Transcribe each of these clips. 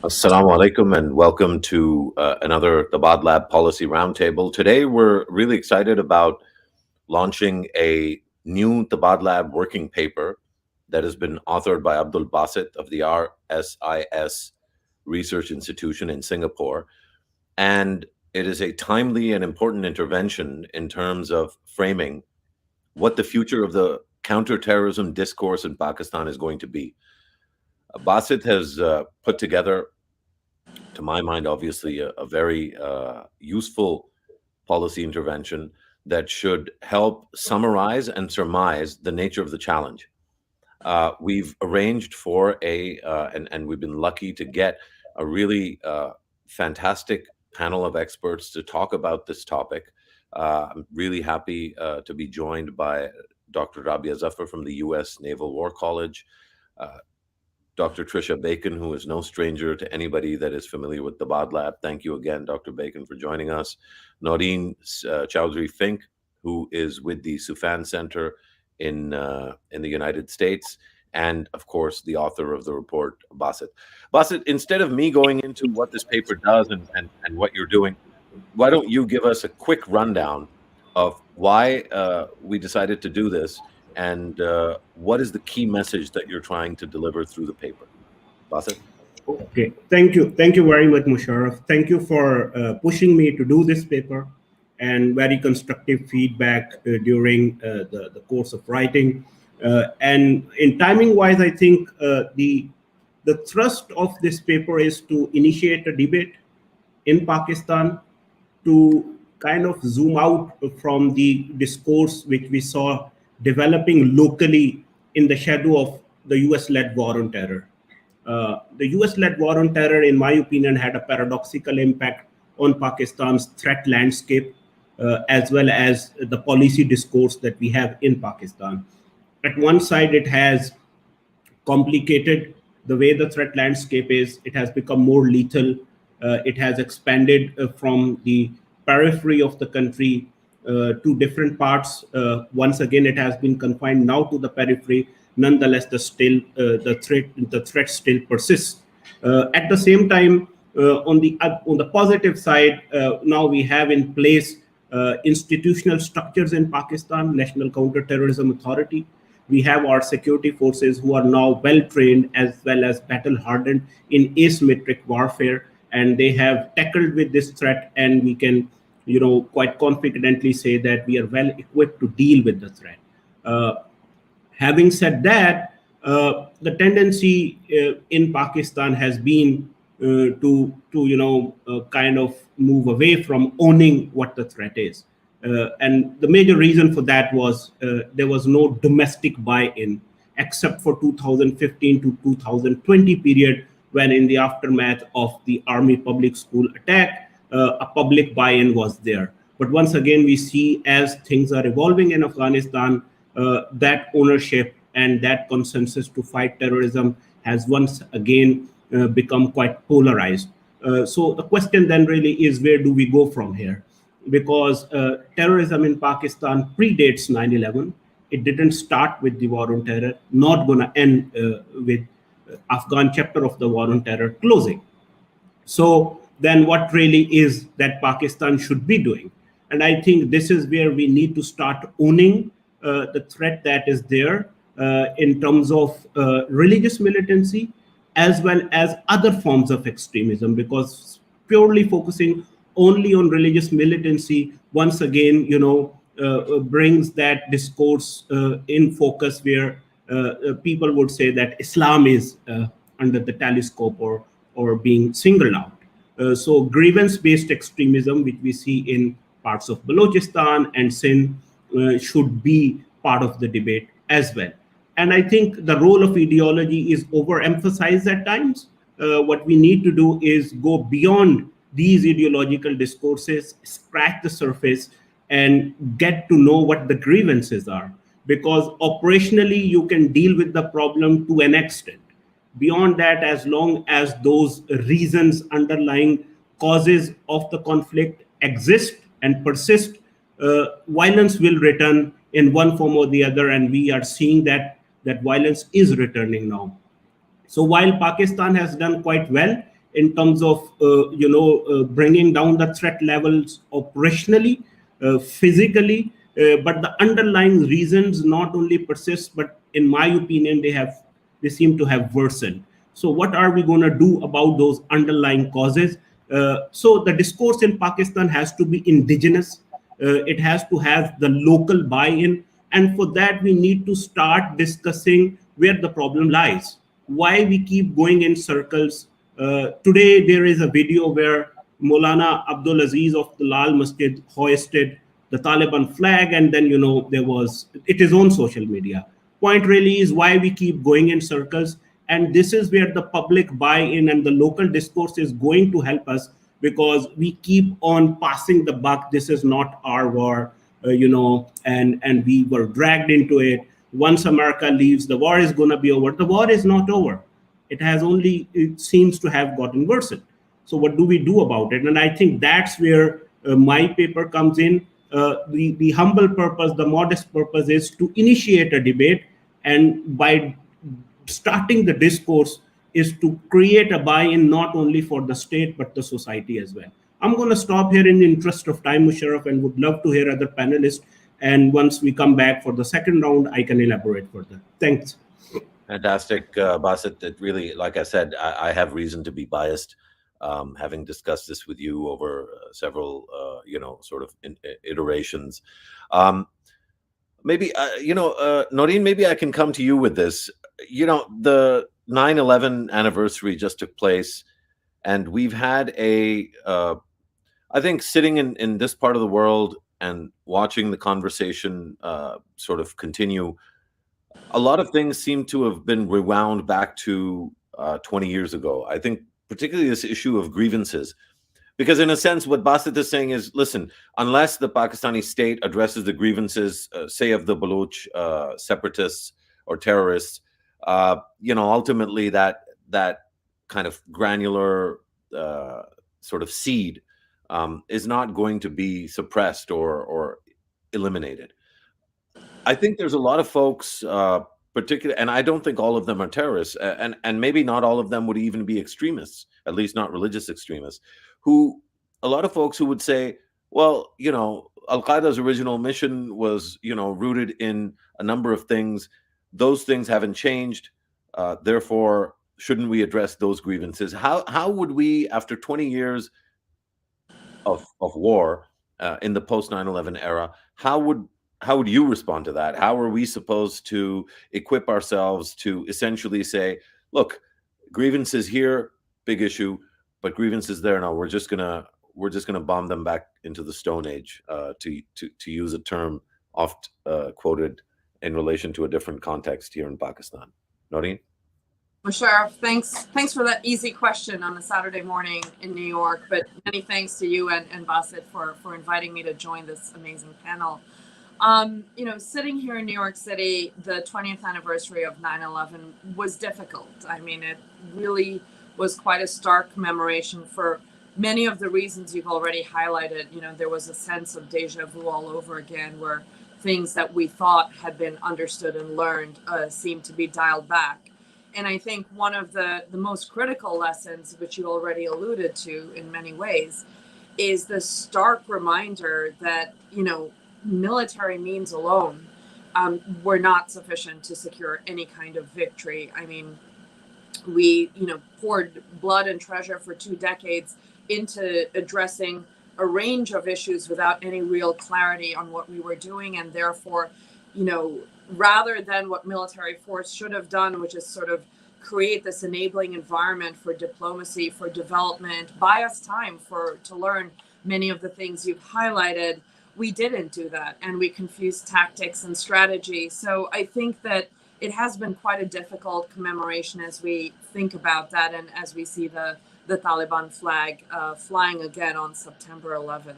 Assalamu alaikum and welcome to another Tabadlab Policy Roundtable. Today, we're really excited about launching a new Tabadlab working paper that has been authored by Abdul Basit of the RSIS Research Institution in Singapore. And it is a timely and important intervention in terms of framing what the future of the counterterrorism discourse in Pakistan is going to be. Basit has put together, to my mind, obviously, a very useful policy intervention that should help summarize and surmise the nature of the challenge. We've arranged for and we've been lucky to get a really fantastic panel of experts to talk about this topic. I'm really happy to be joined by Dr. Rabia Zafar from the U.S. Naval War College, Dr. Trisha Bacon, who is no stranger to anybody that is familiar with the Tabadlab. Thank you again, Dr. Bacon, for joining us. Noreen Chowdhury Fink, who is with the Sufan Center in the United States, and of course, the author of the report, Basit. Basit, instead of me going into what this paper does and what you're doing, why don't you give us a quick rundown of why we decided to do this and what is the key message that you're trying to deliver through the paper? Basit? Okay, thank you very much, Musharraf. Thank you for pushing me to do this paper and very constructive feedback during the course of writing. And in timing wise, I think the thrust of this paper is to initiate a debate in Pakistan, to kind of zoom out from the discourse which we saw developing locally in the shadow of the US-led war on terror. The US-led war on terror, in my opinion, had a paradoxical impact on Pakistan's threat landscape, as well as the policy discourse that we have in Pakistan. At one side, it has complicated the way the threat landscape is. It has become more lethal. It has expanded from the periphery of the country to different parts. Once again, it has been confined now to the periphery. Nonetheless, the threat still persists. At the same time, on the positive side, now we have in place institutional structures in Pakistan, National Counterterrorism Authority. We have our security forces who are now well trained as well as battle hardened in asymmetric warfare, and they have tackled with this threat, and we can quite confidently say that we are well equipped to deal with the threat. Having said that, the tendency in Pakistan has been to kind of move away from owning what the threat is. And the major reason for that was there was no domestic buy-in, except for 2015 to 2020 period, when in the aftermath of the Army public school attack, a public buy-in was there. But once again, we see as things are evolving in Afghanistan, that ownership and that consensus to fight terrorism has once again become quite polarized. So the question then really is, where do we go from here? Because terrorism in Pakistan predates 9/11. It didn't start with the war on terror, not going to end with Afghan chapter of the war on terror closing. So then what really is that Pakistan should be doing? And I think this is where we need to start owning the threat that is there in terms of religious militancy, as well as other forms of extremism, because purely focusing only on religious militancy, once again, brings that discourse in focus where people would say that Islam is under the telescope or being singled out. So grievance-based extremism, which we see in parts of Balochistan and Sindh, should be part of the debate as well. And I think the role of ideology is overemphasized at times. What we need to do is go beyond these ideological discourses, scratch the surface, and get to know what the grievances are. Because operationally, you can deal with the problem to an extent. Beyond that, as long as those reasons, underlying causes of the conflict exist and persist, violence will return in one form or the other, and we are seeing that violence is returning now. So while Pakistan has done quite well in terms of bringing down the threat levels operationally, physically, but the underlying reasons not only persist, but in my opinion, they seem to have worsened. So what are we going to do about those underlying causes? So the discourse in Pakistan has to be indigenous. It has to have the local buy-in, and for that we need to start discussing where the problem lies, why we keep going in circles. Today there is a video where Maulana Abdul Aziz of the Lal Masjid hoisted the Taliban flag, and then it is on social media. Point really is why we keep going in circles, and this is where the public buy-in and the local discourse is going to help us, because we keep on passing the buck. This is not our war, and we were dragged into it. Once America leaves, the war is going to be over. The war is not over. It seems to have gotten worse. So what do we do about it? And I think that's where my paper comes in. The humble purpose, the modest purpose is to initiate a debate, and by starting the discourse is to create a buy-in not only for the state but the society as well. I'm going to stop here in the interest of time, Musharraf, and would love to hear other panelists. And once we come back for the second round, I can elaborate further. Thanks. Fantastic, Basit. It really, like I said, I have reason to be biased, having discussed this with you over several, sort of iterations. Maybe, Noreen, maybe I can come to you with this. The 9/11 anniversary just took place, and we've had I think sitting in this part of the world and watching the conversation sort of continue, a lot of things seem to have been rewound back to 20 years ago. I think particularly this issue of grievances. Because in a sense, what Basit is saying is, listen, unless the Pakistani state addresses the grievances, say, of the Baloch separatists or terrorists, ultimately that kind of granular sort of seed is not going to be suppressed or eliminated. I think there's a lot of folks, particularly, and I don't think all of them are terrorists, and maybe not all of them would even be extremists, at least not religious extremists, a lot of folks who would say, well, Al-Qaeda's original mission was, rooted in a number of things. Those things haven't changed. Therefore, shouldn't we address those grievances? How would we, after 20 years of war in the post 9/11 era, how would you respond to that? How are we supposed to equip ourselves to essentially say, look, grievances here, big issue, but grievances there, no, we're just gonna bomb them back into the Stone Age, to use a term oft quoted in relation to a different context here in Pakistan. Noreen? Musharraf, thanks for that easy question on a Saturday morning in New York, but many thanks to you and Basit for inviting me to join this amazing panel. Sitting here in New York City, the 20th anniversary of 9/11 was difficult. I mean, it really was quite a stark commemoration for many of the reasons you've already highlighted. There was a sense of deja vu all over again, where things that we thought had been understood and learned seemed to be dialed back. And I think one of the most critical lessons, which you already alluded to in many ways, is the stark reminder that, military means alone were not sufficient to secure any kind of victory. I mean, we, poured blood and treasure for 2 decades into addressing a range of issues without any real clarity on what we were doing. And therefore, rather than what military force should have done, which is sort of create this enabling environment for diplomacy, for development, buy us time to learn many of the things you've highlighted, we didn't do that. And we confused tactics and strategy. So I think that it has been quite a difficult commemoration as we think about that and as we see the Taliban flag flying again on September 11th.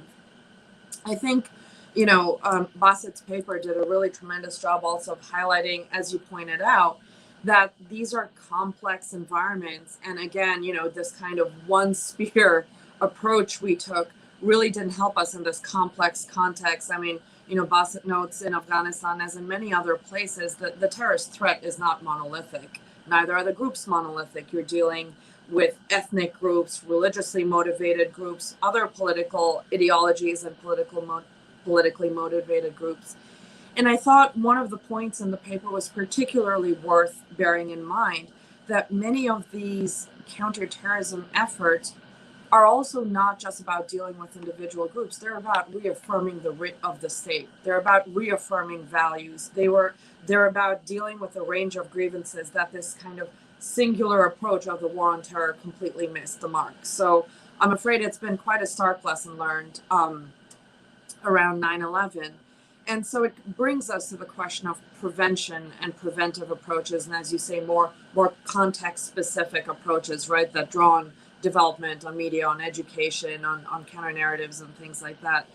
I think, Basit's paper did a really tremendous job also of highlighting, as you pointed out, that these are complex environments. And again, this kind of one spear approach we took really didn't help us in this complex context. I mean, Basit notes in Afghanistan, as in many other places, that the terrorist threat is not monolithic. Neither are the groups monolithic. You're dealing with ethnic groups, religiously motivated groups, other political ideologies, and politically motivated groups. And I thought one of the points in the paper was particularly worth bearing in mind, that many of these counterterrorism efforts are also not just about dealing with individual groups. They're about reaffirming the writ of the state. They're about reaffirming values. They're about dealing with a range of grievances that this kind of singular approach of the war on terror completely missed the mark. So I'm afraid it's been quite a stark lesson learned around 9/11. And so it brings us to the question of prevention and preventive approaches, and as you say, more context-specific approaches, right, that draw on development, on media, on education, on counter-narratives and things like that.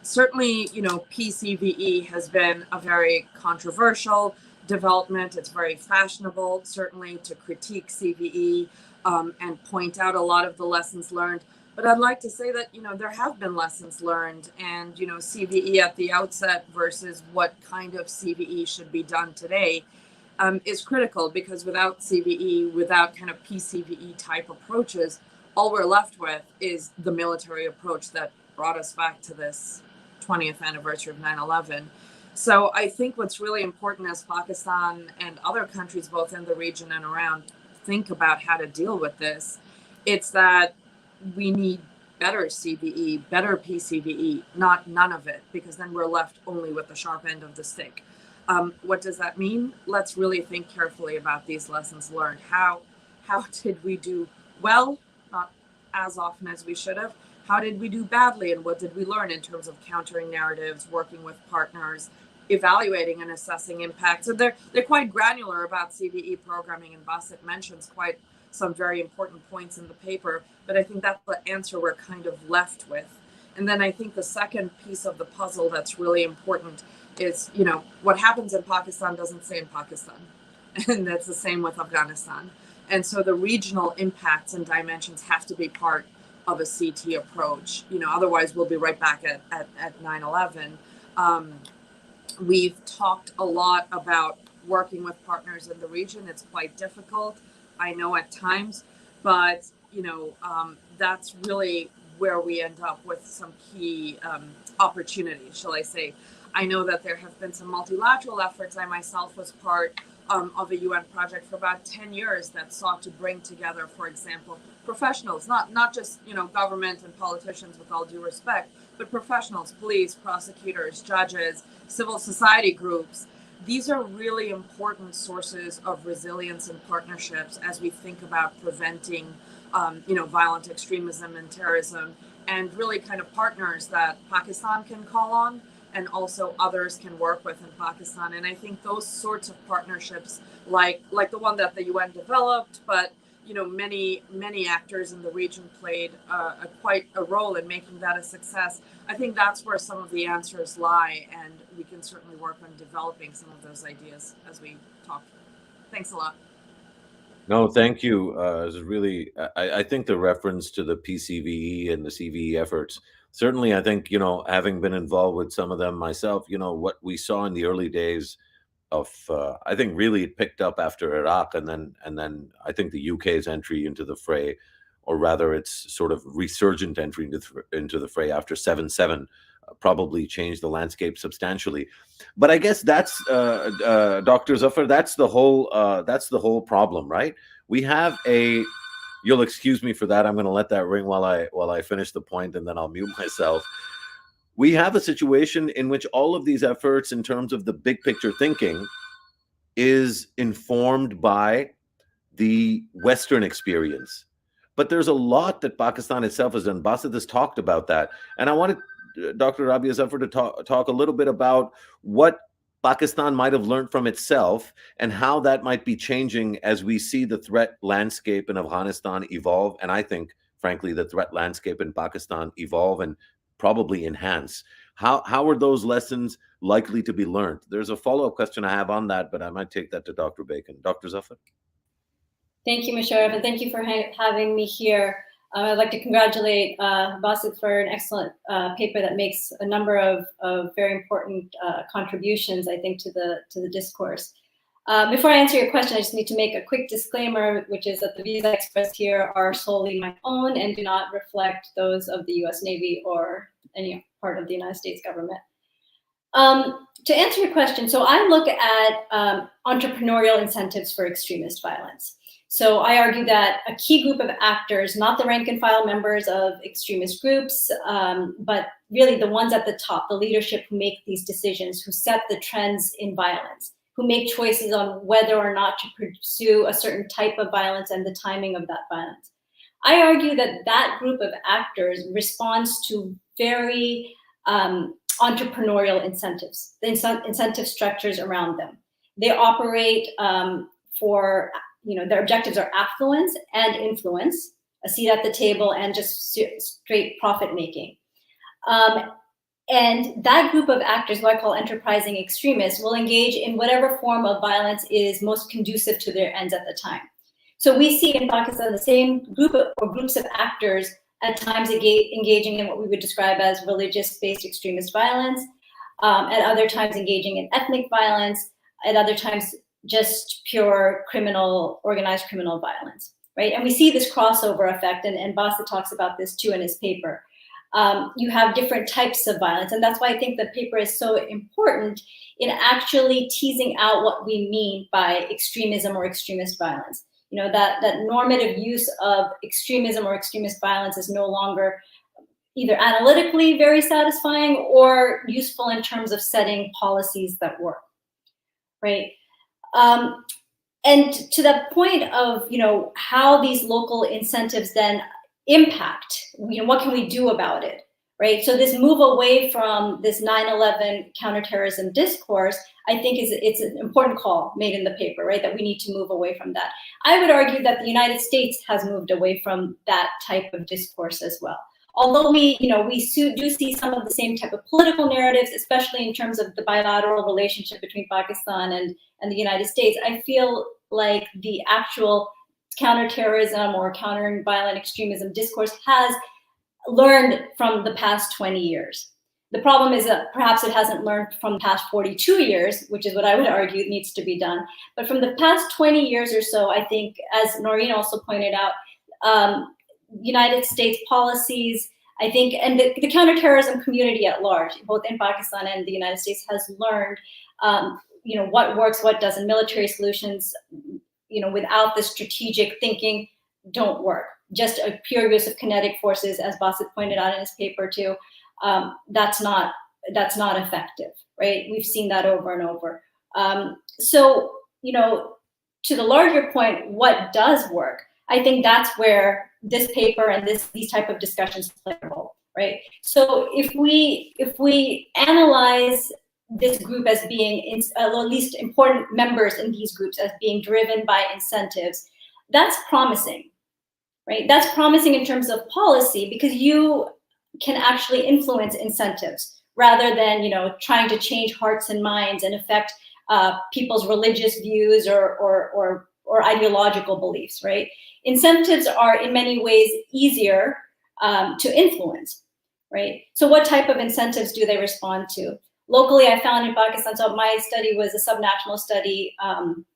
Certainly, PCVE has been a very controversial development. It's very fashionable, certainly, to critique CVE and point out a lot of the lessons learned. But I'd like to say that, there have been lessons learned, and, CVE at the outset versus what kind of CVE should be done today is critical, because without CVE, without kind of PCVE type approaches, all we're left with is the military approach that brought us back to this 20th anniversary of 9/11. So I think what's really important as Pakistan and other countries, both in the region and around, think about how to deal with this, it's that we need better CVE, better PCVE, not none of it, because then we're left only with the sharp end of the stick. What does that mean? Let's really think carefully about these lessons learned. How did we do well? Not as often as we should have. How did we do badly? And what did we learn in terms of countering narratives, working with partners, evaluating and assessing impact? So they're quite granular about CVE programming, and Basit mentions quite some very important points in the paper, but I think that's the answer we're kind of left with. And then I think the second piece of the puzzle that's really important is, what happens in Pakistan doesn't stay in Pakistan. And that's the same with Afghanistan. And so the regional impacts and dimensions have to be part of a CT approach. Otherwise we'll be right back at 9/11. We've talked a lot about working with partners in the region. It's quite difficult, I know, at times, but that's really where we end up with some key opportunities, shall I say. I know that there have been some multilateral efforts. I myself was part of a UN project for about 10 years that sought to bring together, for example, professionals, not just government and politicians, with all due respect, but professionals, police, prosecutors, judges, civil society groups. These are really important sources of resilience and partnerships as we think about preventing, violent extremism and terrorism, and really kind of partners that Pakistan can call on and also others can work with in Pakistan. And I think those sorts of partnerships, like the one that the UN developed, but many actors in the region played quite a role in making that a success. I think that's where some of the answers lie, and we can certainly work on developing some of those ideas as we talk. Thanks a lot. No, thank you. This is really, I think the reference to the PCVE and the CVE efforts, certainly, I think, having been involved with some of them myself, what we saw in the early days of, I think really it picked up after Iraq, and then I think the UK's entry into the fray, or rather its sort of resurgent entry into the fray after 7/7, probably changed the landscape substantially. But I guess that's Dr. Zafar, that's the whole problem, right? We have you'll excuse me for that. I'm going to let that ring while I finish the point, and then I'll mute myself. We have a situation in which all of these efforts, in terms of the big picture thinking, is informed by the Western experience. But there's a lot that Pakistan itself has done. Basit has talked about that. And I wanted Dr. Rabia Zafar to talk a little bit about what Pakistan might have learned from itself and how that might be changing as we see the threat landscape in Afghanistan evolve. And I think, frankly, the threat landscape in Pakistan evolve and probably enhance. How are those lessons likely to be learned? There's a follow-up question I have on that, but I might take that to Dr. Bacon. Dr. Zafar? Thank you, Musharraf, and thank you for having me here. I'd like to congratulate Basit for an excellent paper that makes a number of very important contributions, I think, to the discourse. Before I answer your question, I just need to make a quick disclaimer, which is that the views I expressed here are solely my own and do not reflect those of the US Navy or any part of the United States government. To answer your question, so I look at entrepreneurial incentives for extremist violence. So I argue that a key group of actors, not the rank and file members of extremist groups, but really the ones at the top, the leadership who make these decisions, who set the trends in violence, who make choices on whether or not to pursue a certain type of violence and the timing of that violence. I argue that that group of actors responds to very entrepreneurial incentives, the incentive structures around them. They operate for, their objectives are affluence and influence, a seat at the table, and just straight profit making. And that group of actors, who I call enterprising extremists, will engage in whatever form of violence is most conducive to their ends at the time. So we see in Pakistan the same group or groups of actors at times engaging in what we would describe as religious-based extremist violence, at other times engaging in ethnic violence, at other times just pure criminal, organized criminal violence, right? And we see this crossover effect, and Basit talks about this too in his paper. You have different types of violence, and that's why I think the paper is so important in actually teasing out what we mean by extremism or extremist violence. That normative use of extremism or extremist violence is no longer either analytically very satisfying or useful in terms of setting policies that work, right? And to that point of, how these local incentives then impact, what can we do about it, right? So this move away from this 9/11 counterterrorism discourse, I think it's an important call made in the paper, right? That we need to move away from that. I would argue that the United States has moved away from that type of discourse as well. Although we do see some of the same type of political narratives, especially in terms of the bilateral relationship between Pakistan and the United States, I feel like the actual counterterrorism or counter-violent extremism discourse has learned from the past 20 years. The problem is that perhaps it hasn't learned from the past 42 years, which is what I would argue needs to be done. But from the past 20 years or so, I think, as Noreen also pointed out, United States policies, I think, and the counterterrorism community at large, both in Pakistan and the United States, has learned, what works, what doesn't. Military solutions, without the strategic thinking, don't work. Just a pure use of kinetic forces, as Basit pointed out in his paper too, that's not effective, right? We've seen that over and over. So, to the larger point, what does work? I think that's where this paper and these type of discussions play a role, right? So if we analyze this group as being, at least important members in these groups as being driven by incentives, that's promising, right? That's promising in terms of policy, because you can actually influence incentives rather than, trying to change hearts and minds and affect people's religious views or ideological beliefs, right? Incentives are in many ways easier to influence, right? So what type of incentives do they respond to? Locally, I found in Pakistan, so my study was a subnational study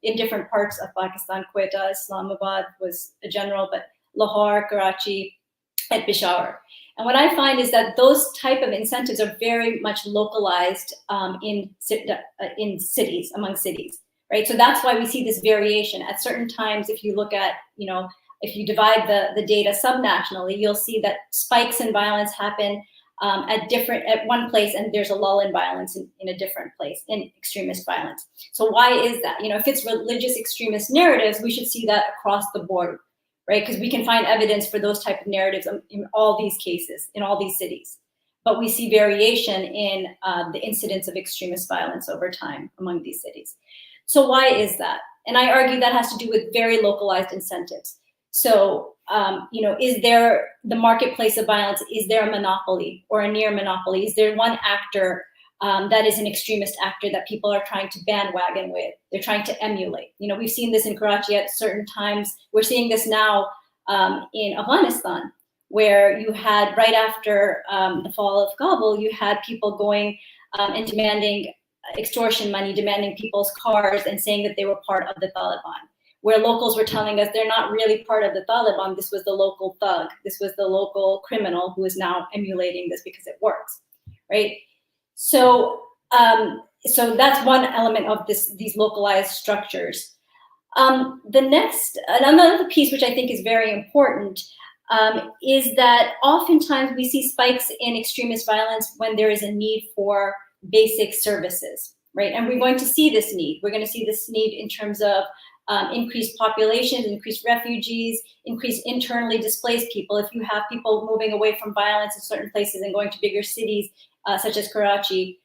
in different parts of Pakistan. Quetta, Islamabad was a general, but Lahore, Karachi, and Peshawar. And what I find is that those type of incentives are very much localized in cities, among cities, right? So that's why we see this variation. At certain times, if you look at, if you divide the data subnationally, you'll see that spikes in violence happen at one place, and there's a lull in violence in a different place, in extremist violence. So why is that? If it's religious extremist narratives, we should see that across the board, right? Because we can find evidence for those type of narratives in all these cases, in all these cities. But we see variation in the incidence of extremist violence over time among these cities. So why is that? And I argue that has to do with very localized incentives. So, is there the marketplace of violence? Is there a monopoly or a near monopoly? Is there one actor that is an extremist actor that people are trying to bandwagon with? They're trying to emulate. We've seen this in Karachi at certain times. We're seeing this now in Afghanistan, where you had, right after the fall of Kabul, you had people going and demanding extortion money, demanding people's cars and saying that they were part of the Taliban, where locals were telling us they're not really part of the Taliban. This was the local thug. This was the local criminal who is now emulating this because it works, right? So, so that's one element of these localized structures. Another piece which I think is very important is that oftentimes we see spikes in extremist violence when there is a need for basic services, right? And we're going to see this need. We're going to see this need in terms of increased populations, increased refugees, increased internally displaced people. If you have people moving away from violence in certain places and going to bigger cities, such as Karachi,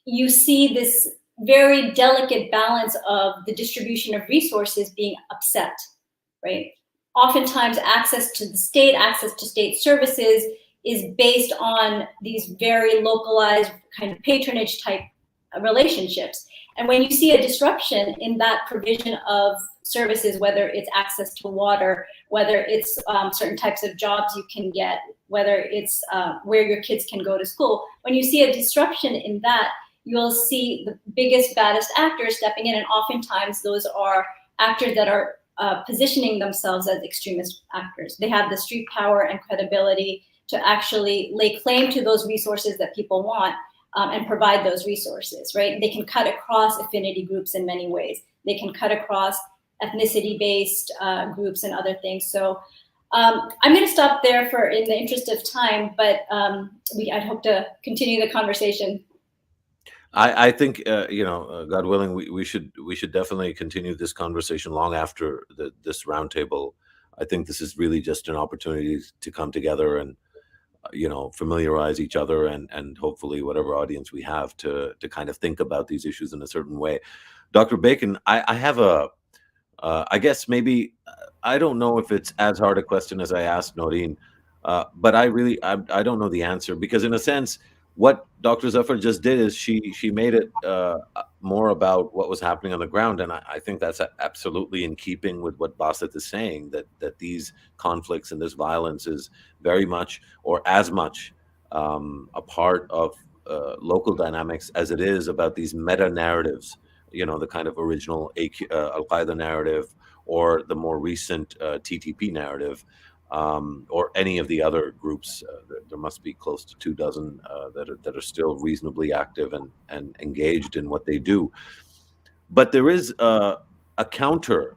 you see this very delicate balance of the distribution of resources being upset, right? Oftentimes access to state services is based on these very localized kind of patronage type relationships. And when you see a disruption in that provision of services, whether it's access to water, whether it's certain types of jobs you can get, whether it's where your kids can go to school, when you see a disruption in that, you'll see the biggest, baddest actors stepping in. And oftentimes those are actors that are positioning themselves as extremist actors. They have the street power and credibility to actually lay claim to those resources that people want and provide those resources, right? They can cut across affinity groups in many ways. They can cut across ethnicity-based groups and other things. So I'm going to stop there in the interest of time, but I'd hope to continue the conversation. I think God willing, we should definitely continue this conversation long after this roundtable. I think this is really just an opportunity to come together and familiarize each other and hopefully whatever audience we have to kind of think about these issues in a certain way. Dr. Bacon, I have I guess maybe I don't know if it's as hard a question as I asked Noreen, but I don't know the answer, because in a sense, what Dr. Zafar just did is she made it more about what was happening on the ground, and I think that's absolutely in keeping with what Basit is saying, that these conflicts and this violence is very much or as much a part of local dynamics as it is about these meta narratives, the kind of original Al-Qaeda narrative or the more recent TTP narrative. Or any of the other groups. There must be close to 24 that are still reasonably active and engaged in what they do. But there is a counter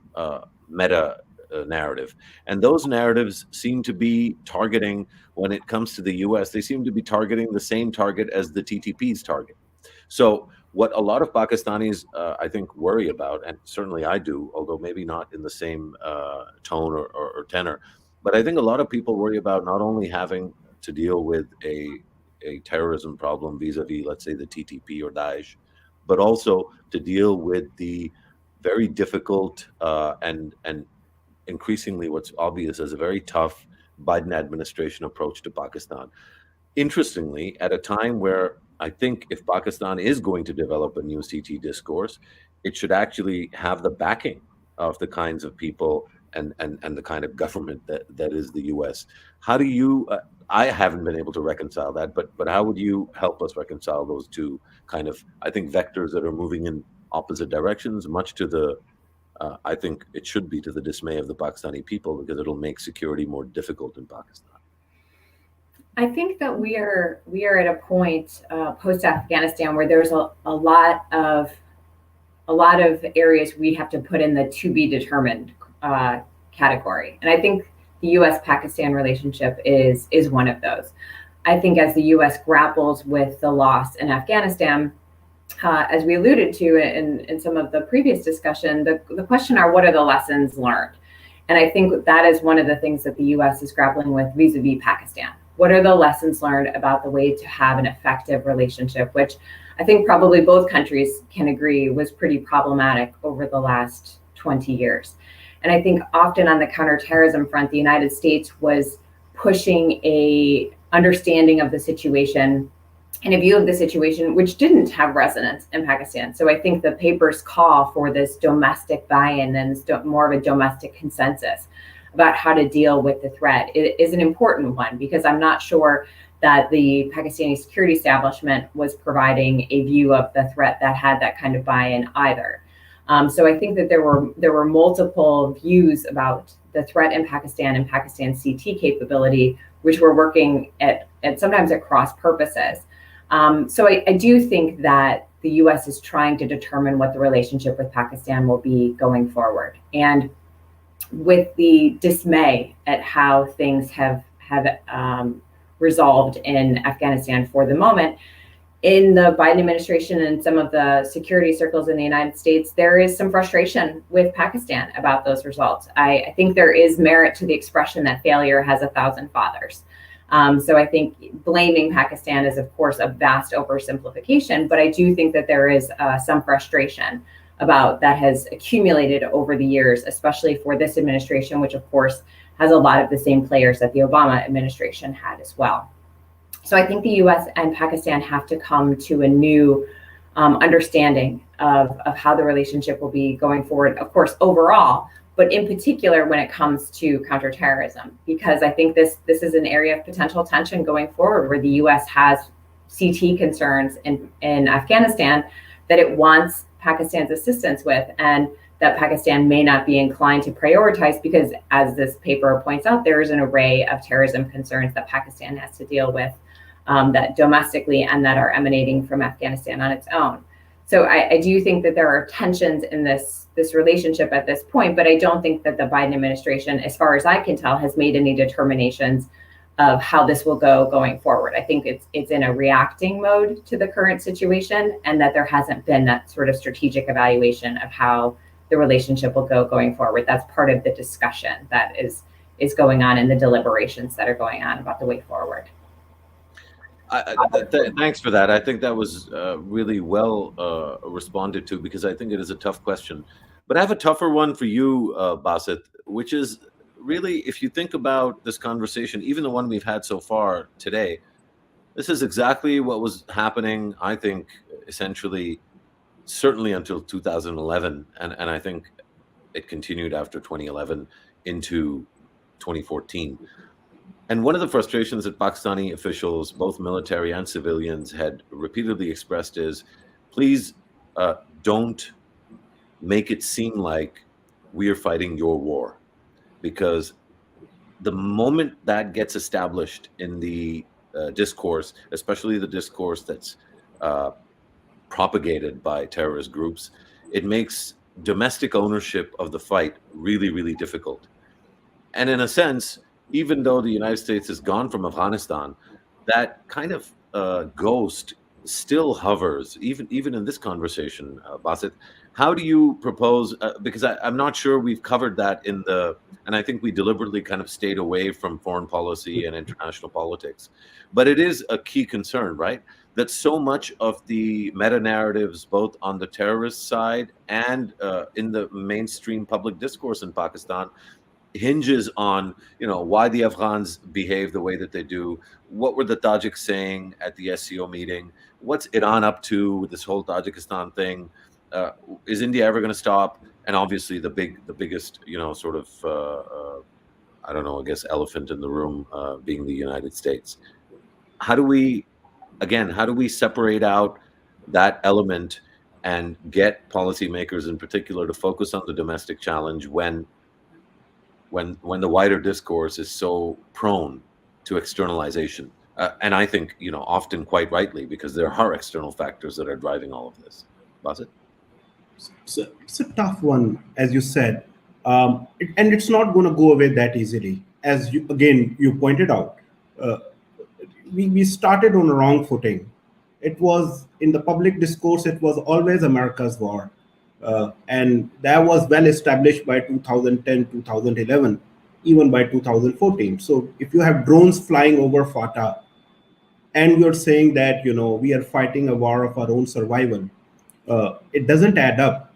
meta narrative, and those narratives seem to be targeting, when it comes to the US, they seem to be targeting the same target as the TTP's target. So what a lot of Pakistanis, I think, worry about, and certainly I do, although maybe not in the same tone or tenor, but I think a lot of people worry about not only having to deal with a terrorism problem vis-a-vis, let's say, the TTP or Daesh, but also to deal with the very difficult and increasingly what's obvious as a very tough Biden administration approach to Pakistan. Interestingly, at a time where I think if Pakistan is going to develop a new CT discourse, it should actually have the backing of the kinds of people and the kind of government that is the US. How do you, I haven't been able to reconcile that, but how would you help us reconcile those two kind of, I think, vectors that are moving in opposite directions, much to the, I think it should be to the dismay of the Pakistani people, because it'll make security more difficult in Pakistan. I think that we are at a point post-Afghanistan where there's a lot of areas we have to put in the to be determined category. And I think the US-Pakistan relationship is one of those. I think as the US grapples with the loss in Afghanistan, as we alluded to in some of the previous discussion, the question are, what are the lessons learned? And I think that is one of the things that the US is grappling with vis-a-vis Pakistan. What are the lessons learned about the way to have an effective relationship, which I think probably both countries can agree was pretty problematic over the last 20 years. And I think often on the counterterrorism front, the United States was pushing a understanding of the situation and a view of the situation which didn't have resonance in Pakistan. So I think the paper's call for this domestic buy-in and more of a domestic consensus about how to deal with the threat is an important one, because I'm not sure that the Pakistani security establishment was providing a view of the threat that had that kind of buy-in either. So I think that there were multiple views about the threat in Pakistan and Pakistan's CT capability, which were working at sometimes at cross purposes. So I do think that the U.S. is trying to determine what the relationship with Pakistan will be going forward. And with the dismay at how things have resolved in Afghanistan for the moment, in the Biden administration and some of the security circles in the United States, there is some frustration with Pakistan about those results. I think there is merit to the expression that failure has 1,000 fathers. So I think blaming Pakistan is, of course, a vast oversimplification, but I do think that there is some frustration about that has accumulated over the years, especially for this administration, which of course has a lot of the same players that the Obama administration had as well. So I think the US and Pakistan have to come to a new understanding of how the relationship will be going forward, of course, overall, but in particular when it comes to counterterrorism, because I think this is an area of potential tension going forward where the US has CT concerns in Afghanistan that it wants Pakistan's assistance with, and that Pakistan may not be inclined to prioritize because, as this paper points out, there is an array of terrorism concerns that Pakistan has to deal with that domestically and that are emanating from Afghanistan on its own. So I do think that there are tensions in this relationship at this point, but I don't think that the Biden administration, as far as I can tell, has made any determinations of how this will go going forward. I think it's in a reacting mode to the current situation, and that there hasn't been that sort of strategic evaluation of how the relationship will go going forward. That's part of the discussion that is going on in the deliberations that are going on about the way forward. Thanks for that. I think that was really well responded to, because I think it is a tough question. But I have a tougher one for you, Basit, which is really, if you think about this conversation, even the one we've had so far today, this is exactly what was happening, I think, essentially, certainly until 2011. And I think it continued after 2011 into 2014. And one of the frustrations that Pakistani officials, both military and civilians, had repeatedly expressed is, please don't make it seem like we are fighting your war. Because the moment that gets established in the discourse, especially the discourse that's propagated by terrorist groups, it makes domestic ownership of the fight really, really difficult. And in a sense, even though the United States has gone from Afghanistan, that kind of ghost still hovers, even in this conversation, Basit. How do you propose, because I'm not sure we've covered that in the, and I think we deliberately kind of stayed away from foreign policy and international politics, but it is a key concern, right? That so much of the meta-narratives, both on the terrorist side and in the mainstream public discourse in Pakistan, hinges on, why the Afghans behave the way that they do. What were the Tajiks saying at the SCO meeting? What's Iran up to with this whole Tajikistan thing? Is India ever going to stop? And obviously the biggest, sort of, I don't know, I guess elephant in the room being the United States. How do we separate out that element and get policymakers in particular to focus on the domestic challenge when the wider discourse is so prone to externalization? And I think, often quite rightly, because there are external factors that are driving all of this. Basit? So it's a tough one, as you said, and it's not going to go away that easily. As you pointed out, we started on a wrong footing. It was, in the public discourse, it was always America's war. And that was well established by 2010, 2011, even by 2014. So if you have drones flying over FATA and you're saying that, we are fighting a war of our own survival, it doesn't add up.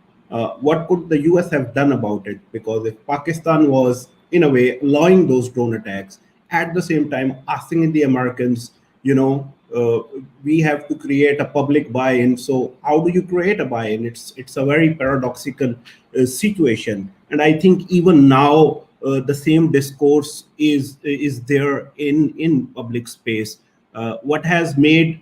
What could the US have done about it? Because if Pakistan was, in a way, allowing those drone attacks, at the same time asking the Americans, we have to create a public buy-in. So how do you create a buy-in? It's a very paradoxical situation. And I think even now, the same discourse is there in public space. What has made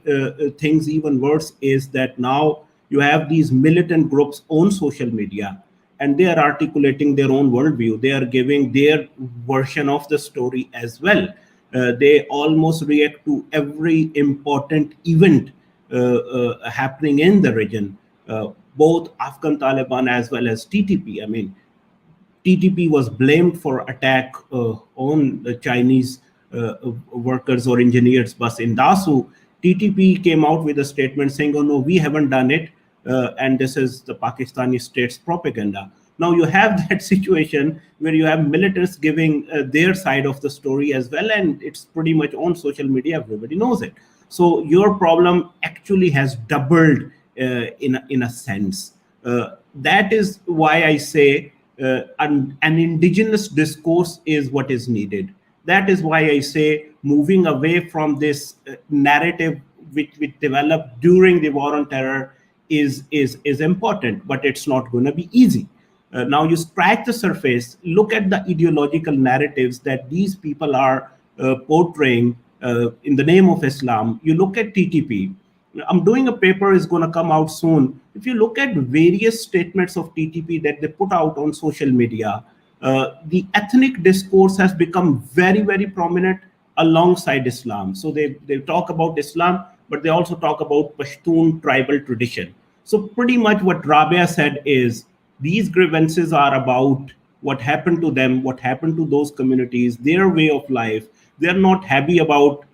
things even worse is that now you have these militant groups on social media, and they are articulating their own worldview. They are giving their version of the story as well. They almost react to every important event happening in the region, both Afghan Taliban as well as TTP. I mean, TTP was blamed for attack on the Chinese workers or engineers bus in Dasu. TTP came out with a statement saying, "Oh no, we haven't done it, and this is the Pakistani state's propaganda." Now you have that situation where you have militants giving their side of the story as well, and it's pretty much on social media. Everybody knows it. So your problem actually has doubled in a sense. That is why I say an indigenous discourse is what is needed. That is why I say moving away from this narrative which developed during the war on terror is important, but it's not going to be easy. Now you scratch the surface, look at the ideological narratives that these people are portraying in the name of Islam. You look at TTP. I'm doing a paper is going to come out soon. If you look at various statements of TTP that they put out on social media, the ethnic discourse has become very, very prominent alongside Islam. So they talk about Islam, but they also talk about Pashtun tribal tradition. So pretty much what Rabia said is these grievances are about what happened to them, what happened to those communities, their way of life. They're not happy about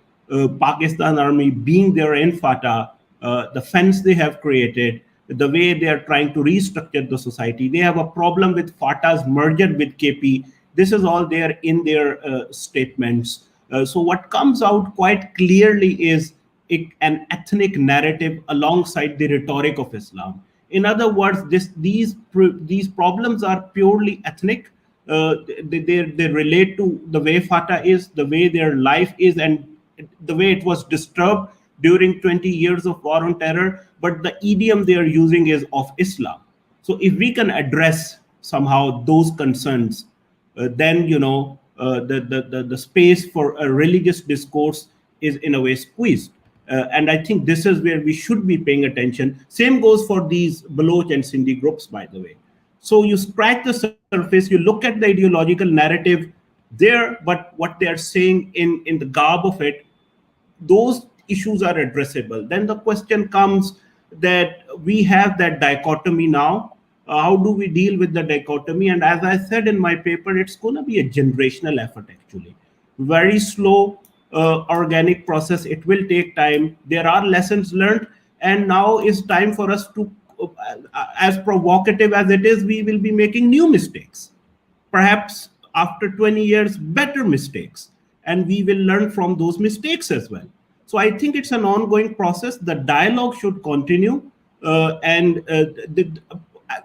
Pakistan army being there in Fatah, the fence they have created, the way they are trying to restructure the society. They have a problem with Fatah's merger with KP. This is all there in their statements. So what comes out quite clearly is an ethnic narrative alongside the rhetoric of Islam. In other words, these problems are purely ethnic. They relate to the way Fatah is, the way their life is, and the way it was disturbed during 20 years of war on terror, but the idiom they are using is of Islam. So if we can address somehow those concerns, then the space for a religious discourse is in a way squeezed. And I think this is where we should be paying attention. Same goes for these Baloch and Sindhi groups, by the way. So you scratch the surface, you look at the ideological narrative there, but what they are saying in the garb of it, those issues are addressable. Then the question comes that we have that dichotomy now. How do we deal with the dichotomy? And as I said in my paper, it's going to be a generational effort, actually. Very slow, organic process. It will take time. There are lessons learned. And now is time for us to, as provocative as it is, we will be making new mistakes. Perhaps after 20 years, better mistakes. And we will learn from those mistakes as well. So I think it's an ongoing process. The dialogue should continue.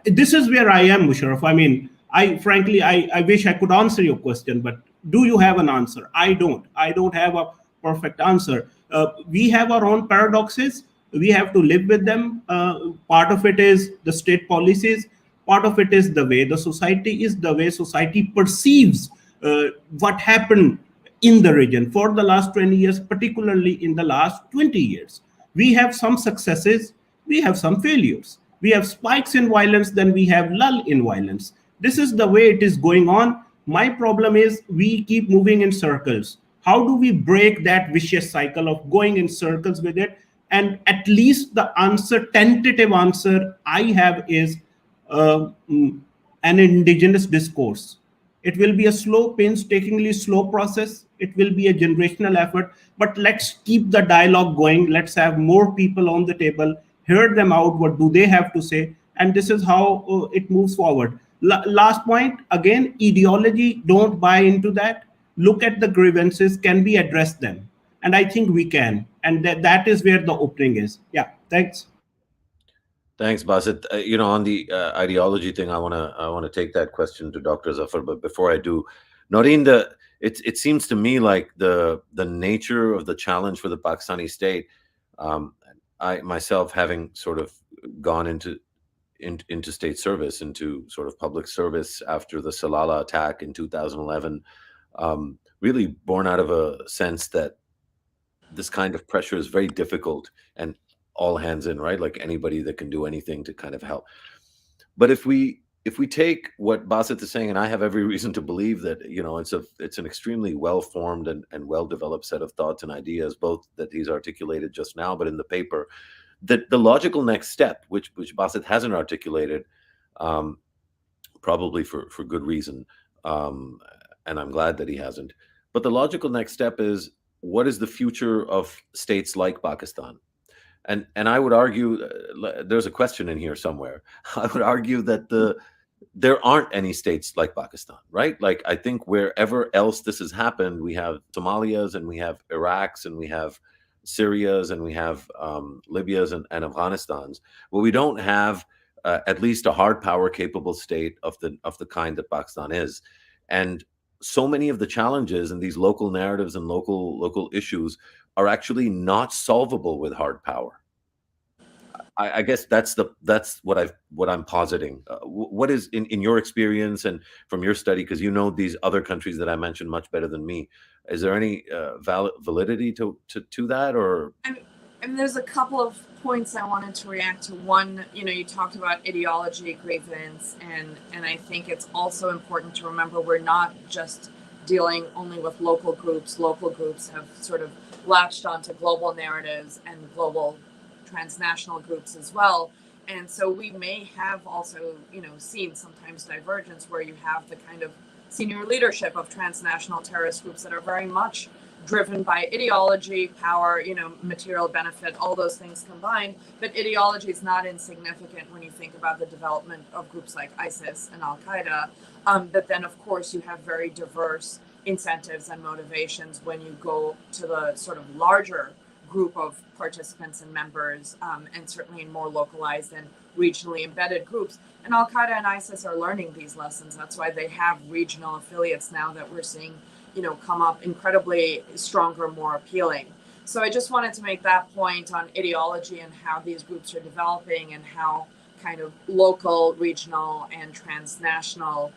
This is where I am, Musharraf. I mean, frankly, I wish I could answer your question, but do you have an answer? I don't have a perfect answer. We have our own paradoxes. We have to live with them. Part of it is the state policies. Part of it is the way the society is, the way society perceives what happened in the region for the last 20 years, particularly in the last 20 years. We have some successes, we have some failures. We have spikes in violence, then we have lull in violence. This is the way it is going on. My problem is we keep moving in circles. How do we break that vicious cycle of going in circles with it? And at least the answer, tentative answer I have is an indigenous discourse. It will be a slow, painstakingly slow process. It will be a generational effort, but let's keep the dialogue going. Let's have more people on the table, hear them out. What do they have to say? And this is how it moves forward. Last point, again, ideology, don't buy into that. Look at the grievances, can we address them? And I think we can. And that is where the opening is. Yeah, thanks. Thanks, Basit. On the ideology thing, I want to take that question to Dr. Zafar. But before I do, Noreen, it seems to me like the nature of the challenge for the Pakistani state. I myself, having sort of gone into state service, into sort of public service after the Salalah attack in 2011, really born out of a sense that this kind of pressure is very difficult, and all hands in, right? Like anybody that can do anything to kind of help. But if we take what Basit is saying, and I have every reason to believe that, it's an extremely well-formed and well-developed set of thoughts and ideas, both that he's articulated just now, but in the paper, that the logical next step, which Basit hasn't articulated, probably for good reason, and I'm glad that he hasn't. But the logical next step is, what is the future of states like Pakistan? And I would argue, there's a question in here somewhere. I would argue that there aren't any states like Pakistan, right? Like, I think wherever else this has happened, we have Somalias and we have Iraqs and we have Syrias and we have Libyas and Afghanistans. Well, we don't have at least a hard power capable state of the kind that Pakistan is. And so many of the challenges and these local narratives and local issues are actually not solvable with hard power. I guess that's what I'm positing. What is in your experience and from your study, because you know these other countries that I mentioned much better than me, is there any validity to that? Or I mean, there's a couple of points I wanted to react to. One, you talked about ideology, grievance, and I think it's also important to remember we're not just dealing only with local groups. Local groups have sort of latched onto global narratives and global transnational groups as well. And so we may have also, seen sometimes divergence where you have the kind of senior leadership of transnational terrorist groups that are very much driven by ideology, power, material benefit, all those things combined. But ideology is not insignificant when you think about the development of groups like ISIS and Al-Qaeda. But then, of course, you have very diverse incentives and motivations when you go to the sort of larger group of participants and members, and certainly in more localized and regionally embedded groups. And Al-Qaeda and ISIS are learning these lessons. That's why they have regional affiliates now that we're seeing come up incredibly stronger, more appealing. So I just wanted to make that point on ideology and how these groups are developing and how kind of local, regional, and transnational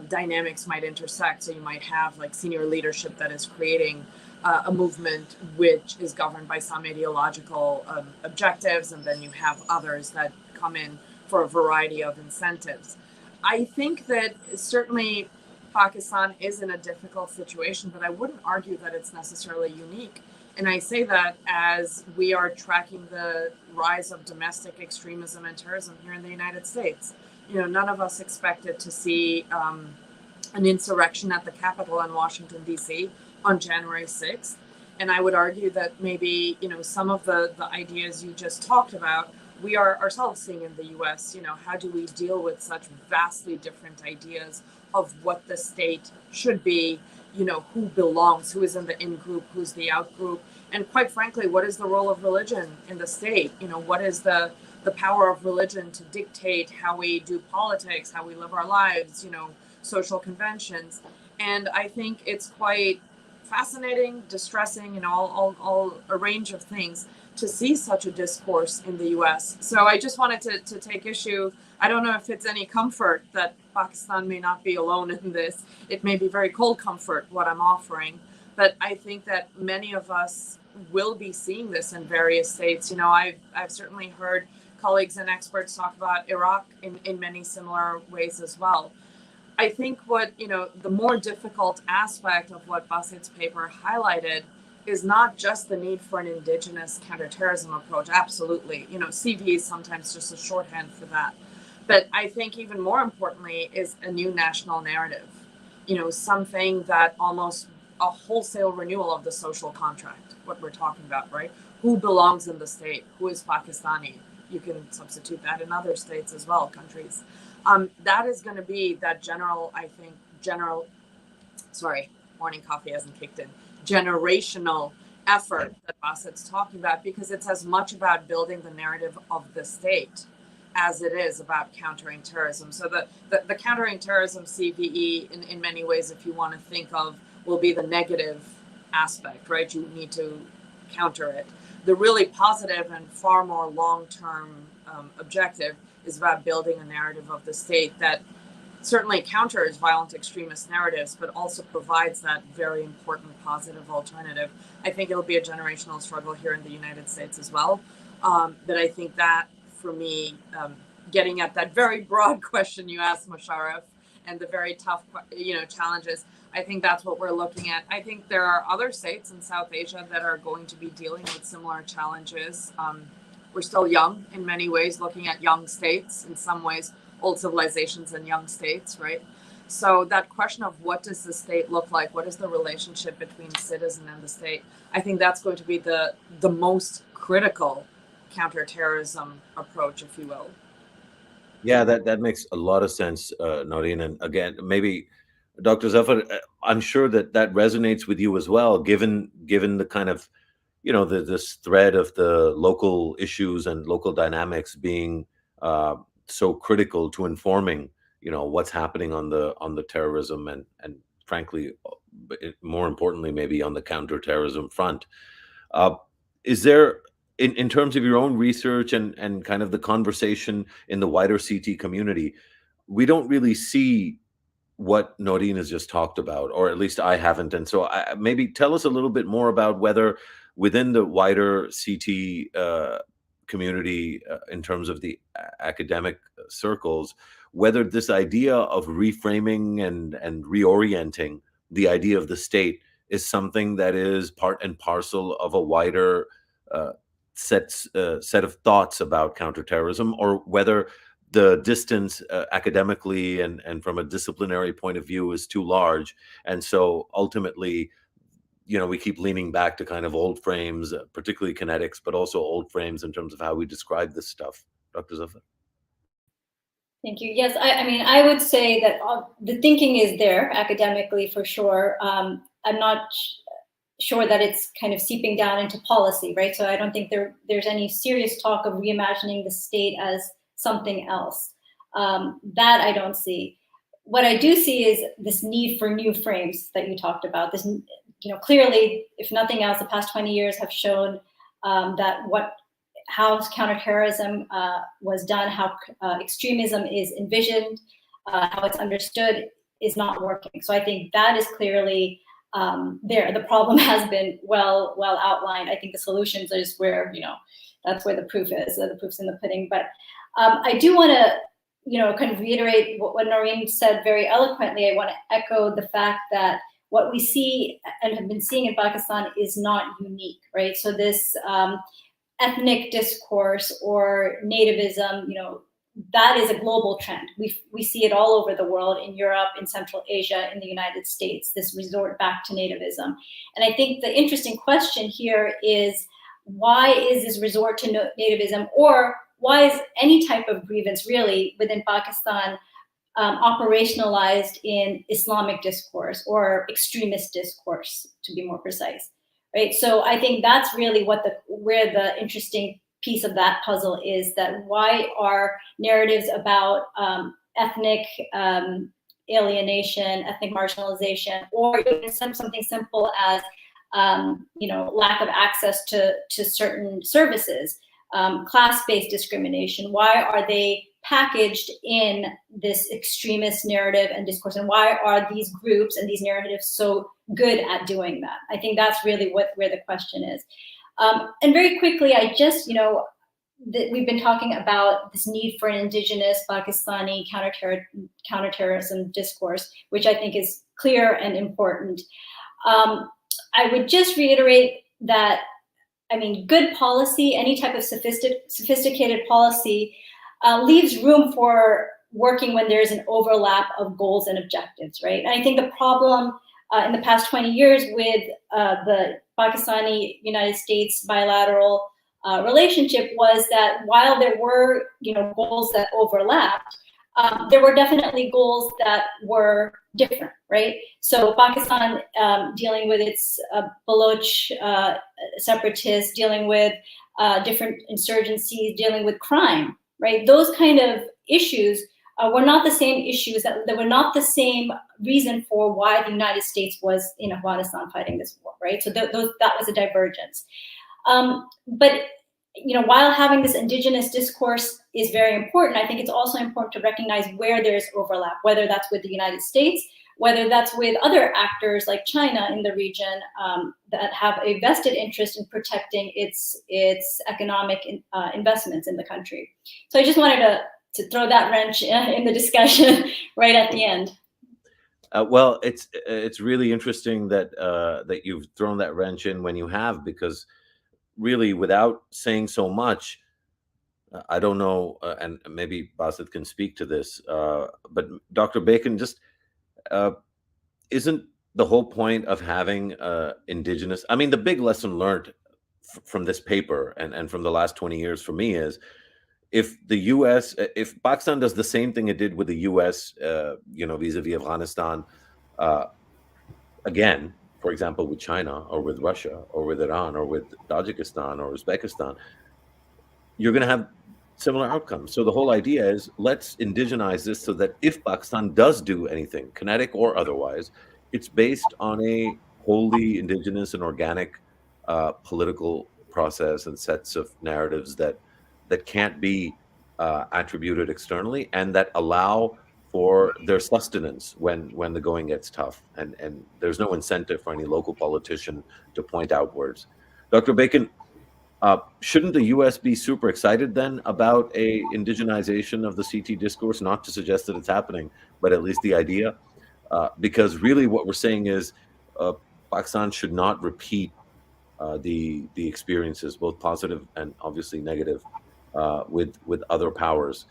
dynamics might intersect. So you might have like senior leadership that is creating a movement which is governed by some ideological objectives, and then you have others that come in for a variety of incentives. I think that certainly Pakistan is in a difficult situation, but I wouldn't argue that it's necessarily unique. And I say that as we are tracking the rise of domestic extremism and terrorism here in the United States. None of us expected to see an insurrection at the Capitol in Washington, D.C. on January 6th. And I would argue that maybe, some of the ideas you just talked about, we are ourselves seeing in the US. How do we deal with such vastly different ideas of what the state should be, who belongs, who is in the in-group, who's the out-group, and quite frankly, what is the role of religion in the state? What is the power of religion to dictate how we do politics, how we live our lives, social conventions. And I think it's quite fascinating, distressing, all a range of things to see such a discourse in the US. So I just wanted to take issue. I don't know if it's any comfort that Pakistan may not be alone in this. It may be very cold comfort, what I'm offering. But I think that many of us will be seeing this in various states. I've certainly heard colleagues and experts talk about Iraq in many similar ways as well. I think what, the more difficult aspect of what Basit's paper highlighted is not just the need for an indigenous counterterrorism approach. Absolutely. CV is sometimes just a shorthand for that. But I think even more importantly is a new national narrative, something that almost a wholesale renewal of the social contract, what we're talking about, right? Who belongs in the state? Who is Pakistani? You can substitute that in other states as well, countries. That is going to be that morning coffee hasn't kicked in, generational effort that Basit's talking about, because it's as much about building the narrative of the state as it is about countering terrorism. So the countering terrorism CVE, in many ways, if you want to think of, will be the negative aspect, right? You need to counter it. The really positive and far more long-term objective is about building a narrative of the state that certainly counters violent extremist narratives, but also provides that very important positive alternative. I think it'll be a generational struggle here in the United States as well. But I think that, for me, getting at that very broad question you asked, Musharraf, and the very tough, challenges, I think that's what we're looking at. I think there are other states in South Asia that are going to be dealing with similar challenges. We're still young in many ways, looking at young states, in some ways, old civilizations and young states, right? So that question of what does the state look like? What is the relationship between citizen and the state? I think that's going to be the most critical counterterrorism approach, if you will. Yeah, that makes a lot of sense, Noreen. And again, maybe Dr. Zafar, I'm sure that resonates with you as well, given the kind of, this thread of the local issues and local dynamics being so critical to informing, what's happening on the terrorism and frankly, more importantly, maybe on the counterterrorism front. Is there, in terms of your own research and kind of the conversation in the wider CT community, we don't really see what Noreen has just talked about, or at least I haven't. And so maybe tell us a little bit more about whether within the wider CT community, in terms of the academic circles, whether this idea of reframing and reorienting the idea of the state is something that is part and parcel of a wider set of thoughts about counterterrorism, or whether the distance academically and from a disciplinary point of view is too large. And so ultimately, we keep leaning back to kind of old frames, particularly kinetics, but also old frames in terms of how we describe this stuff. Dr. Zafar? Thank you. Yes, I mean, I would say that the thinking is there academically for sure. I'm not sure that it's kind of seeping down into policy, right? So I don't think there's any serious talk of reimagining the state as something else. That I don't see. What I do see is this need for new frames that you talked about. This, clearly, if nothing else, the past 20 years have shown that how counterterrorism was done, how extremism is envisioned, how it's understood is not working. So I think that is clearly there. The problem has been well outlined. I think the solutions is where, that's where the proof is. The proof's in the pudding. But I do want to, kind of reiterate what Noreen said very eloquently. I want to echo the fact that what we see and have been seeing in Pakistan is not unique, right? So this ethnic discourse or nativism, that is a global trend. We see it all over the world, in Europe, in Central Asia, in the United States, this resort back to nativism. And I think the interesting question here is, why is this resort to nativism, or why is any type of grievance really within Pakistan operationalized in Islamic discourse or extremist discourse, to be more precise, right? So I think that's really where the interesting piece of that puzzle is, that why are narratives about ethnic alienation, ethnic marginalization, or even something simple as lack of access to certain services, class-based discrimination, why are they packaged in this extremist narrative and discourse, and why are these groups and these narratives so good at doing that? I think that's really where the question is. And very quickly, I just, we've been talking about this need for an indigenous Pakistani counterterrorism discourse, which I think is clear and important. I would just reiterate that, I mean, good policy, any type of sophisticated policy, leaves room for working when there's an overlap of goals and objectives, right? And I think the problem in the past 20 years with the Pakistani-United States bilateral relationship was that while there were, goals that overlapped, there were definitely goals that were different, right? So Pakistan dealing with its Baloch separatists, dealing with different insurgencies, dealing with crime, right? Those kind of issues were not the same issues, that were not the same reason for why the United States was in Afghanistan fighting this war, right? So that was a divergence. But while having this indigenous discourse is very important, I think it's also important to recognize where there's overlap, whether that's with the United States, whether that's with other actors like China in the region that have a vested interest in protecting its economic investments in the country. So I just wanted to throw that wrench in the discussion right at the end. Well, it's really interesting that you've thrown that wrench in when you have, because really, without saying so much, I don't know, and maybe Basit can speak to this, but Dr. Bacon, just isn't the whole point of having indigenous, I mean, the big lesson learned from this paper and from the last 20 years for me is, if the U.S., if Pakistan does the same thing it did with the U.S., vis-a-vis Afghanistan, again, for example, with China or with Russia or with Iran or with Tajikistan or Uzbekistan, you're going to have similar outcomes. So the whole idea is, let's indigenize this so that if Pakistan does do anything, kinetic or otherwise, it's based on a wholly indigenous and organic political process and sets of narratives that can't be attributed externally, and that allow for their sustenance when the going gets tough, and there's no incentive for any local politician to point outwards. Dr. Bacon, shouldn't the U.S. be super excited then about a indigenization of the CT discourse? Not to suggest that it's happening, but at least the idea, because really what we're saying is Pakistan should not repeat the experiences, both positive and obviously negative, with other powers.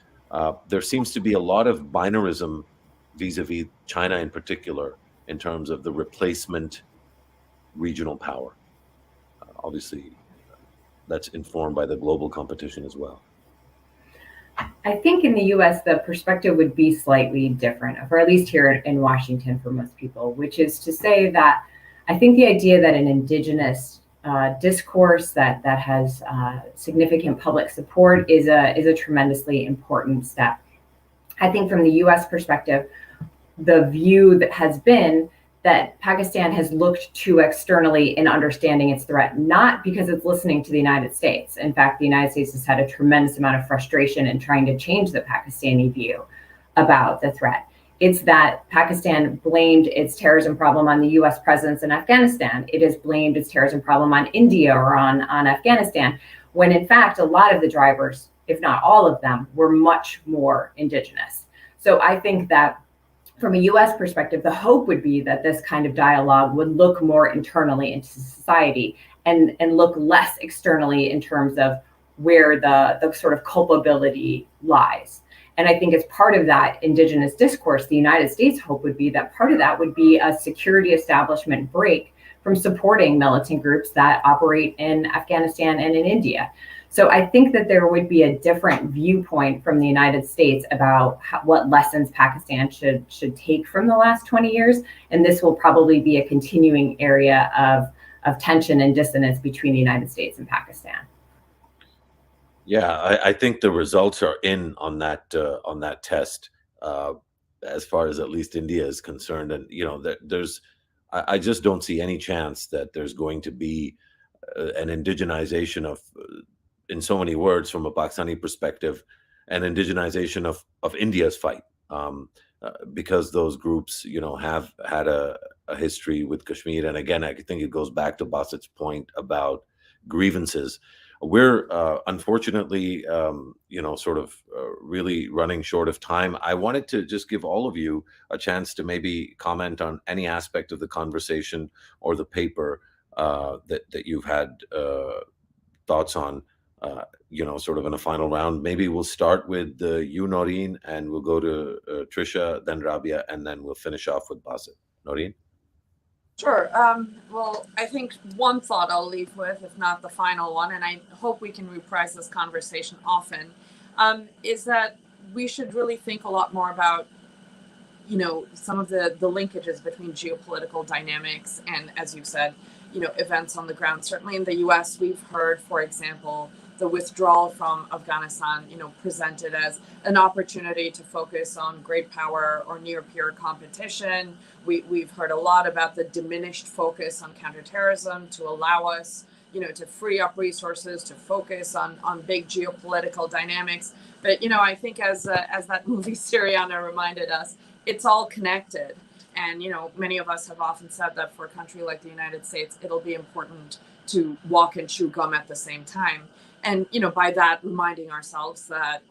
There seems to be a lot of binarism vis-a-vis China in particular in terms of the replacement regional power. Obviously, that's informed by the global competition as well. I think in the US, the perspective would be slightly different, or at least here in Washington for most people, which is to say that I think the idea that an indigenous discourse that has significant public support is a tremendously important step. I think from the US perspective, the view that has been that Pakistan has looked to externally in understanding its threat, not because it's listening to the United States. In fact, the United States has had a tremendous amount of frustration in trying to change the Pakistani view about the threat. It's that Pakistan blamed its terrorism problem on the US presence in Afghanistan. It has blamed its terrorism problem on India or on Afghanistan, when in fact, a lot of the drivers, if not all of them, were much more indigenous. So I think that from a US perspective, the hope would be that this kind of dialogue would look more internally into society and look less externally in terms of where the sort of culpability lies. And I think as part of that indigenous discourse, the United States hope would be that part of that would be a security establishment break from supporting militant groups that operate in Afghanistan and in India. So I think that there would be a different viewpoint from the United States about what lessons Pakistan should take from the last 20 years. And this will probably be a continuing area of tension and dissonance between the United States and Pakistan. Yeah, I think the results are in on that test, as far as at least India is concerned. And I just don't see any chance that there's going to be an indigenization of, in so many words, from a Pakistani perspective, an indigenization of India's fight, because those groups, have had a history with Kashmir. And again, I think it goes back to Basit's point about grievances. We're unfortunately, really running short of time. I wanted to just give all of you a chance to maybe comment on any aspect of the conversation or the paper that you've had thoughts on, sort of in a final round. Maybe we'll start with you, Noreen, and we'll go to Trisha, then Rabia, and then we'll finish off with Basit. Noreen? Sure. Well, I think one thought I'll leave with, if not the final one, and I hope we can reprise this conversation often, is that we should really think a lot more about, some of the linkages between geopolitical dynamics and, as you said, events on the ground. Certainly in the US, we've heard, for example, the withdrawal from Afghanistan, presented as an opportunity to focus on great power or near peer competition. We've heard a lot about the diminished focus on counterterrorism to allow us to free up resources, to focus on big geopolitical dynamics. But, I think as that movie Syriana reminded us, it's all connected. And, many of us have often said that for a country like the United States, it'll be important to walk and chew gum at the same time. And, by that, reminding ourselves that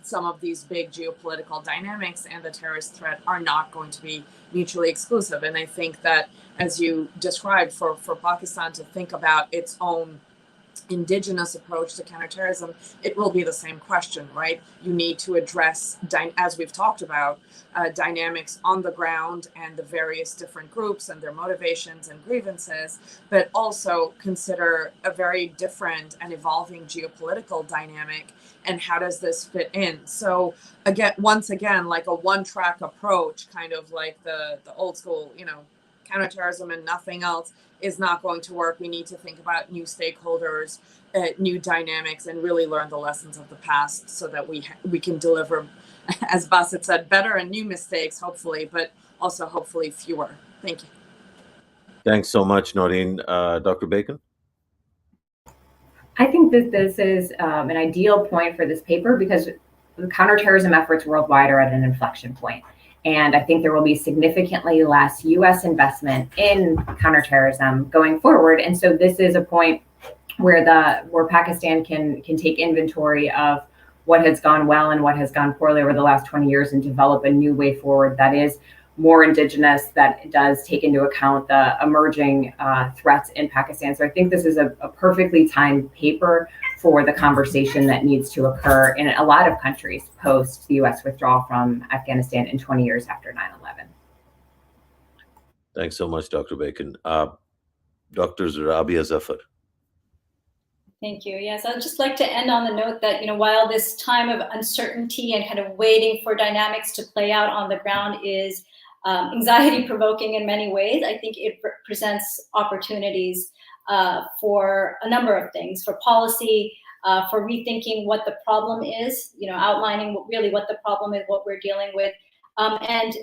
some of these big geopolitical dynamics and the terrorist threat are not going to be mutually exclusive. And I think that, as you described, for Pakistan to think about its own indigenous approach to counterterrorism, it will be the same question, right? You need to address, as we've talked about, dynamics on the ground and the various different groups and their motivations and grievances, but also consider a very different and evolving geopolitical dynamic. And how does this fit in? So once again, like a one-track approach, kind of like the old school, counterterrorism and nothing else is not going to work. We need to think about new stakeholders, new dynamics, and really learn the lessons of the past so that we can deliver, as Basit said, better and new mistakes, hopefully, but also hopefully fewer. Thank you. Thanks so much, Noreen. Dr. Bacon? I think that this is an ideal point for this paper because the counterterrorism efforts worldwide are at an inflection point. And I think there will be significantly less U.S. investment in counterterrorism going forward. And so this is a point where Pakistan can take inventory of what has gone well and what has gone poorly over the last 20 years and develop a new way forward that is more indigenous, that does take into account the emerging threats in Pakistan. So I think this is a perfectly timed paper for the conversation that needs to occur in a lot of countries post the U.S. withdrawal from Afghanistan and 20 years after 9/11. Thanks so much, Dr. Bacon. Dr. Rabia Zafar. Thank you. Yes, I'd just like to end on the note that, while this time of uncertainty and kind of waiting for dynamics to play out on the ground is anxiety provoking in many ways, I think it presents opportunities for a number of things, for policy, for rethinking what the problem is, outlining really what the problem is, what we're dealing with. And,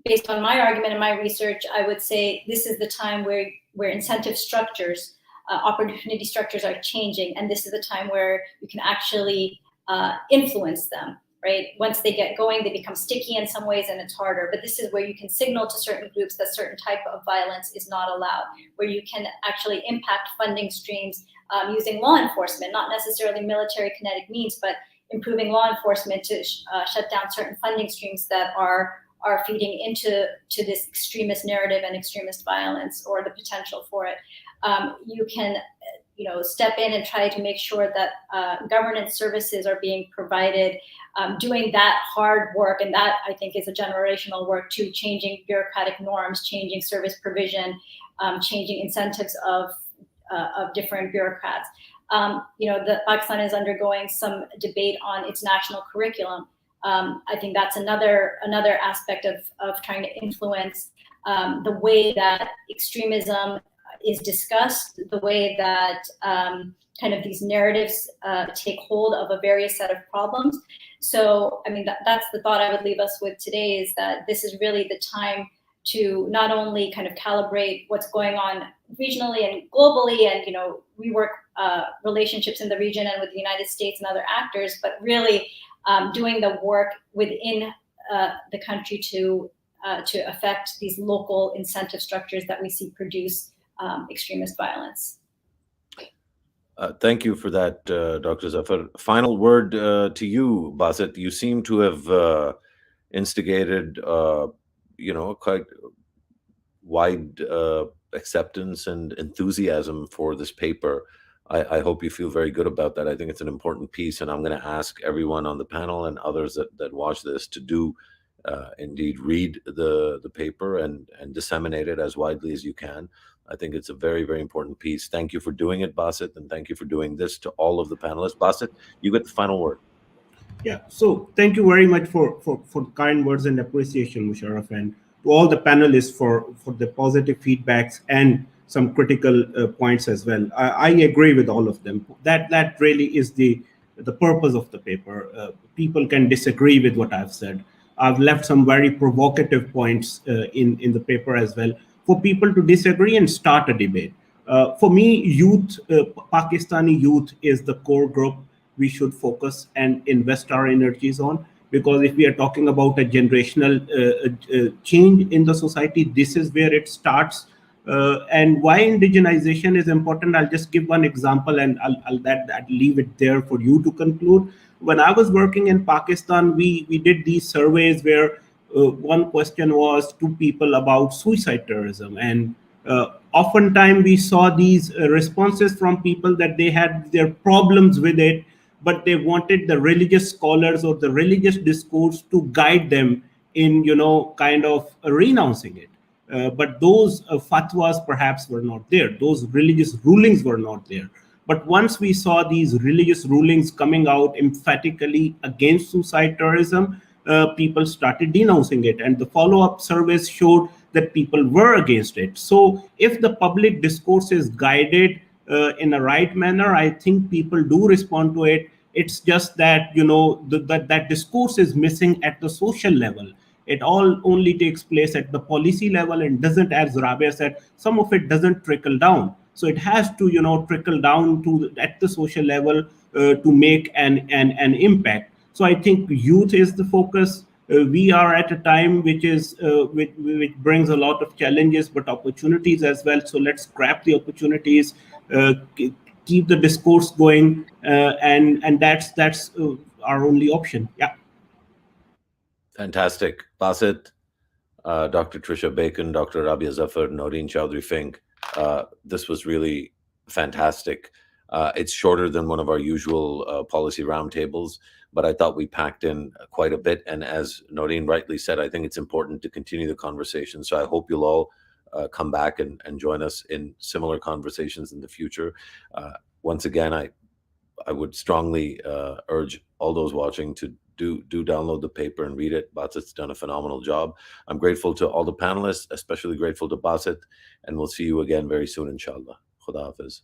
based on my argument and my research, I would say this is the time where incentive structures, opportunity structures are changing. And this is the time where you can actually influence them. Right? Once they get going, they become sticky in some ways and it's harder. But this is where you can signal to certain groups that certain type of violence is not allowed, where you can actually impact funding streams using law enforcement, not necessarily military kinetic means, but improving law enforcement to shut down certain funding streams that are feeding into this extremist narrative and extremist violence or the potential for it. You can step in and try to make sure that governance services are being provided, doing that hard work. And that, I think, is a generational work too, changing bureaucratic norms, changing service provision, changing incentives of different bureaucrats. The Pakistan is undergoing some debate on its national curriculum. I think that's another aspect of trying to influence the way that extremism is discussed, the way that kind of these narratives take hold of a various set of problems. So, I mean, that's the thought I would leave us with today, is that this is really the time to not only kind of calibrate what's going on regionally and globally and, rework relationships in the region and with the United States and other actors, but really doing the work within the country to affect these local incentive structures that we see produce extremist violence. Thank you for that, Dr. Zafar. Final word to you, Basit. You seem to have instigated, quite wide acceptance and enthusiasm for this paper. I hope you feel very good about that. I think it's an important piece, and I'm going to ask everyone on the panel and others that watch this to do indeed read the paper and disseminate it as widely as you can. I think it's a very, very important piece. Thank you for doing it, Basit, and thank you for doing this to all of the panelists. Basit, you get the final word. Yeah, so thank you very much for kind words and appreciation, Musharraf, and to all the panelists for the positive feedbacks and some critical points as well. I agree with all of them. That really is the purpose of the paper. People can disagree with what I've said. I've left some very provocative points in the paper as well, for people to disagree and start a debate. For me, youth, Pakistani youth is the core group we should focus and invest our energies on. Because if we are talking about a generational change in the society, this is where it starts. And why indigenization is important, I'll just give one example, and I'll leave it there for you to conclude. When I was working in Pakistan, we did these surveys where one question was to people about suicide terrorism, and oftentimes we saw these responses from people that they had their problems with it, but they wanted the religious scholars or the religious discourse to guide them in, kind of renouncing it. But those fatwas perhaps were not there. Those religious rulings were not there. But once we saw these religious rulings coming out emphatically against suicide terrorism, people started denouncing it. And the follow-up surveys showed that people were against it. So if the public discourse is guided in a right manner, I think people do respond to it. It's just that, that discourse is missing at the social level. It all only takes place at the policy level and doesn't, as Rabia said, some of it doesn't trickle down. So it has to, trickle down to at the social level to make an impact. So I think youth is the focus. We are at a time which brings a lot of challenges, but opportunities as well. So let's grab the opportunities, keep the discourse going, and that's our only option. Yeah. Fantastic. Basit, Dr. Trisha Bacon, Dr. Rabia Zafar, Noreen Chowdhury Fink. This was really fantastic. It's shorter than one of our usual policy roundtables, but I thought we packed in quite a bit. And as Noreen rightly said, I think it's important to continue the conversation. So I hope you'll all come back and join us in similar conversations in the future. Once again, I would strongly urge all those watching to do download the paper and read it. Basit's done a phenomenal job. I'm grateful to all the panelists, especially grateful to Basit, and we'll see you again very soon, inshallah. Khuda Hafiz.